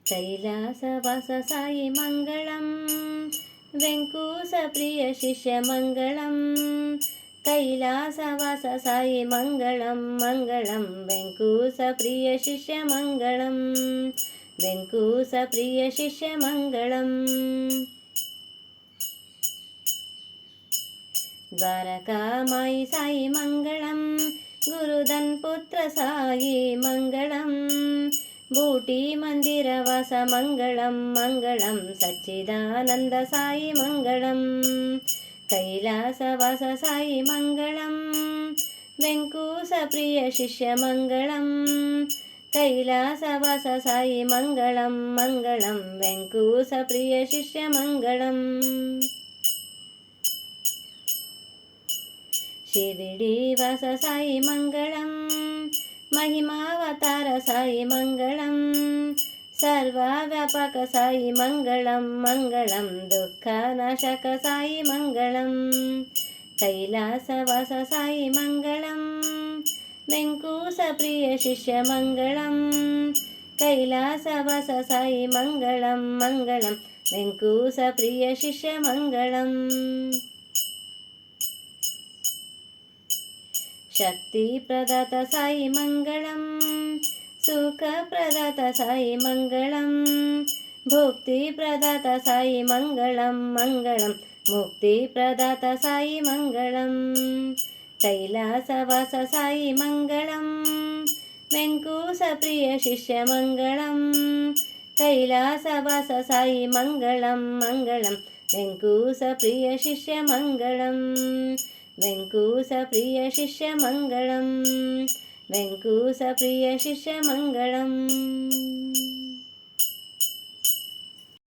कैलासवास साई मङ्गलं वेङ्कूसप्रिय शिष्य मङ्गलं कैलासवास साई मङ्गलं मङ्गलं वेङ्कूसप्रिय शिष्य मङ्गलं वेङ्कूसप्रिय शिष्य मङ्गलम् द्वारकामायि साई मङ्गलं गुरुधन पुत्र साई मङ्गलं बूटी मंदिरवास मङ्गलं मङ्गलं सच्चिदानन्द साई मङ्गलं कैलासवास साई मङ्गलं वेङ्कूसप्रिय शिष्य मङ्गलं कैलासवास साई मङ्गलं मङ्गलं वेङ्कूसप्रिय शिष्य मङ्गलम् शिरडीवास साई मङ्गलं महिमावतार साई मङ्गलं सर्वव्यापक साई मङ्गलं मङ्गलं दुःखनाशक साई मङ्गलं कैलासवास साई मङ्गलं वेङ्कूसप्रिय शिष्य मङ्गलं कैलासवास साई मङ्गलं मङ्गलं वेङ्कूसप्रिय शिष्य मङ्गलम् शक्ति प्रदाता साई मङ्गलं सुख प्रदाता साई मङ्गलं भुक्ति प्रदाता साई मङ्गलं मङ्गलं मुक्ति प्रदाता साई मङ्गलं कैलासवास साई मङ्गलं वेङ्कूसप्रिय शिष्य मङ्गलं कैलासवास साई मङ्गलं मङ्गलं वेङ्कूसप्रिय शिष्य मङ्गलं वेङ्कूसप्रिय शिष्य मङ्गलं वेङ्कूसप्रिय शिष्य मङ्गलम्।